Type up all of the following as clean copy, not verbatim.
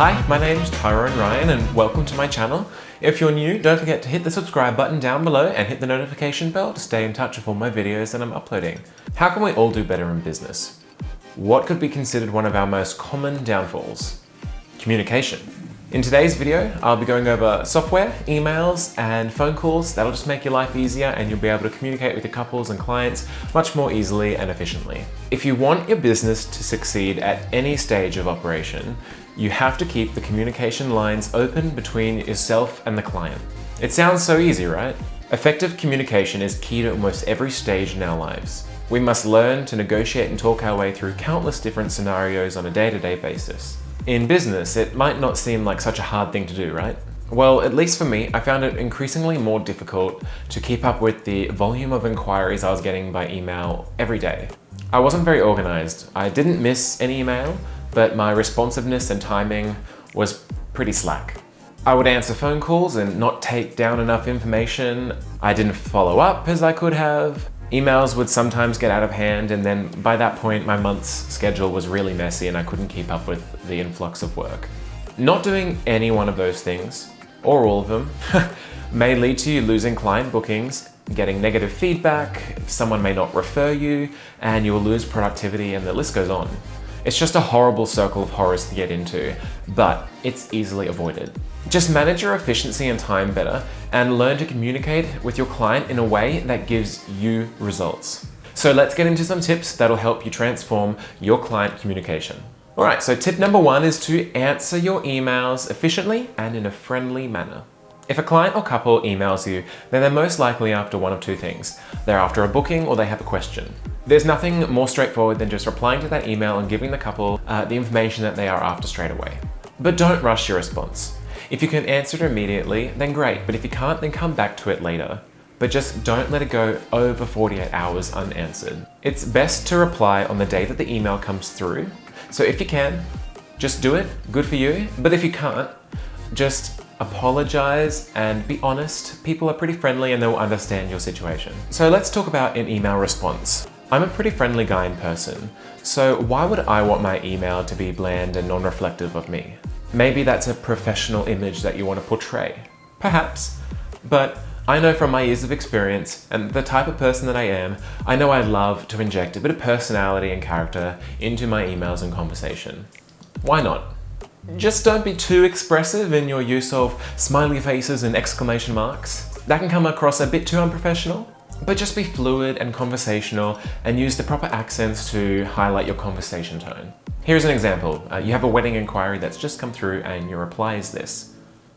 Hi, my name's Tamron and welcome to my channel. If you're new, don't forget to hit the subscribe button down below and hit the notification bell to stay in touch with all my videos that I'm uploading. How can we all do better in business? What could be considered one of our most common downfalls? Communication. In today's video, I'll be going over software, emails, and phone calls that'll just make your life easier and you'll be able to communicate with your couples and clients much more easily and efficiently. If you want your business to succeed at any stage of operation, you have to keep the communication lines open between yourself and the client. It sounds so easy, right? Effective communication is key to almost every stage in our lives. We must learn to negotiate and talk our way through countless different scenarios on a day-to-day basis. In business, it might not seem like such a hard thing to do, right? Well, at least for me, I found it increasingly more difficult to keep up with the volume of inquiries I was getting by email every day. I wasn't very organized. I didn't miss any email, but my responsiveness and timing was pretty slack. I would answer phone calls and not take down enough information. I didn't follow up as I could have. Emails would sometimes get out of hand, and then by that point my month's schedule was really messy and I couldn't keep up with the influx of work. Not doing any one of those things, or all of them, may lead to you losing client bookings, getting negative feedback, someone may not refer you, and you will lose productivity, and the list goes on. It's just a horrible circle of horrors to get into, but it's easily avoided. Just manage your efficiency and time better and learn to communicate with your client in a way that gives you results. So let's get into some tips that'll help you transform your client communication. All right, so tip number one is to answer your emails efficiently and in a friendly manner. If a client or couple emails you, then they're most likely after one of two things. They're after a booking or they have a question. There's nothing more straightforward than just replying to that email and giving the couple the information that they are after straight away. But don't rush your response. If you can answer it immediately, then great, but if you can't, then come back to it later. But just don't let it go over 48 hours unanswered. It's best to reply on the day that the email comes through. So if you can, just do it, good for you. But if you can't, just apologize and be honest. People are pretty friendly and they'll understand your situation. So let's talk about an email response. I'm a pretty friendly guy in person, so why would I want my email to be bland and non-reflective of me? Maybe that's a professional image that you want to portray. Perhaps. But I know from my years of experience and the type of person that I am, I know I'd love to inject a bit of personality and character into my emails and conversation. Why not? Just don't be too expressive in your use of smiley faces and exclamation marks. That can come across a bit too unprofessional. But just be fluid and conversational and use the proper accents to highlight your conversation tone. Here's an example. You have a wedding inquiry that's just come through and your reply is this.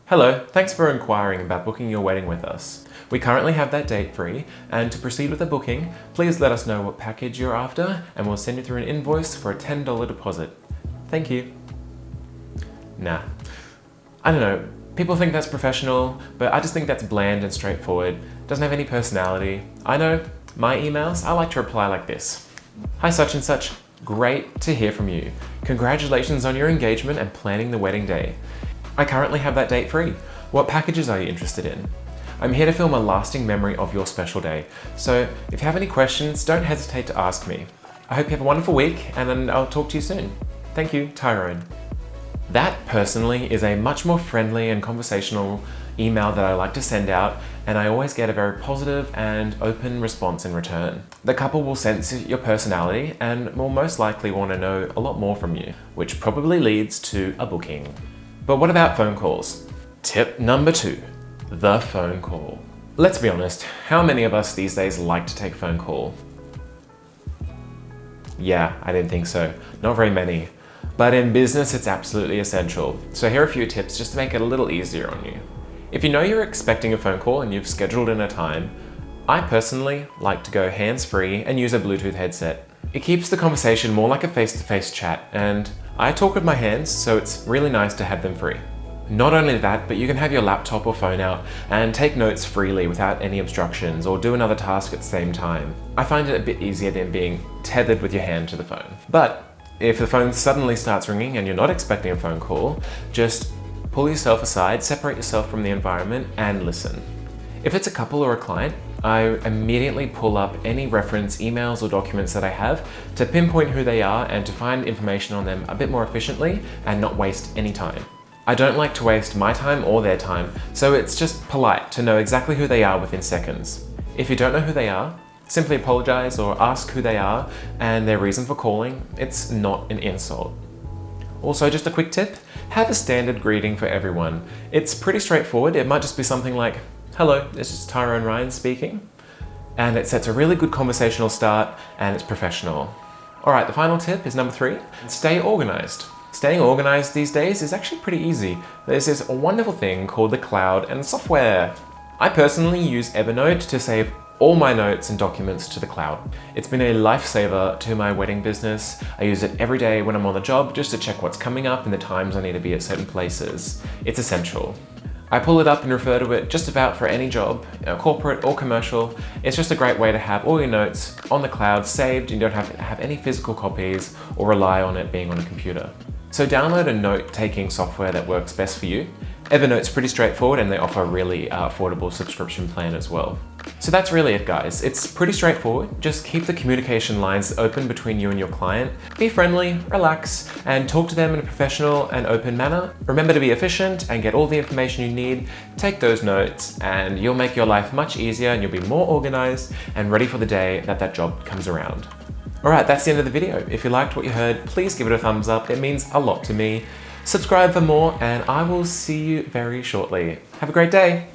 Hello, thanks for inquiring about booking your wedding with us. We currently have that date free, and to proceed with the booking, please let us know what package you're after and we'll send you through an invoice for a $10 deposit. Thank you. Nah, I don't know. People think that's professional, but I just think that's bland and straightforward. Doesn't have any personality. I know, my emails, I like to reply like this. Hi such and such, great to hear from you. Congratulations on your engagement and planning the wedding day. I currently have that date free. What packages are you interested in? I'm here to film a lasting memory of your special day. So if you have any questions, don't hesitate to ask me. I hope you have a wonderful week and then I'll talk to you soon. Thank you, Tyrone. That personally is a much more friendly and conversational email that I like to send out, and I always get a very positive and open response in return. The couple will sense your personality and will most likely want to know a lot more from you, which probably leads to a booking. But what about phone calls? Tip number two, the phone call. Let's be honest, how many of us these days like to take a phone call? Yeah, I didn't think so. Not very many. But in business, it's absolutely essential. So here are a few tips just to make it a little easier on you. If you know you're expecting a phone call and you've scheduled in a time, I personally like to go hands-free and use a Bluetooth headset. It keeps the conversation more like a face-to-face chat, and I talk with my hands, so it's really nice to have them free. Not only that, but you can have your laptop or phone out and take notes freely without any obstructions or do another task at the same time. I find it a bit easier than being tethered with your hand to the phone. But if the phone suddenly starts ringing and you're not expecting a phone call, just pull yourself aside, separate yourself from the environment and listen. If it's a couple or a client, I immediately pull up any reference emails or documents that I have to pinpoint who they are and to find information on them a bit more efficiently and not waste any time. I don't like to waste my time or their time, so it's just polite to know exactly who they are within seconds. If you don't know who they are, simply apologize or ask who they are and their reason for calling. It's not an insult. Also, just a quick tip, have a standard greeting for everyone. It's pretty straightforward. It might just be something like, hello, this is Tamron Ryan speaking. And it sets a really good conversational start and it's professional. All right, the final tip is number 3, stay organized. Staying organized these days is actually pretty easy. There's this wonderful thing called the cloud and software. I personally use Evernote to save all my notes and documents to the cloud. It's been a lifesaver to my wedding business. I use it every day when I'm on the job just to check what's coming up and the times I need to be at certain places. It's essential. I pull it up and refer to it just about for any job, corporate or commercial. It's just a great way to have all your notes on the cloud saved and you don't have to have any physical copies or rely on it being on a computer. So download a note-taking software that works best for you. Evernote's pretty straightforward and they offer a really affordable subscription plan as well. So that's really it, guys. It's pretty straightforward. Just keep the communication lines open between you and your client. Be friendly, relax, and talk to them in a professional and open manner. Remember to be efficient and get all the information you need. Take those notes and you'll make your life much easier and you'll be more organized and ready for the day that that job comes around. All right, that's the end of the video. If you liked what you heard, please give it a thumbs up. It means a lot to me. Subscribe for more and I will see you very shortly. Have a great day.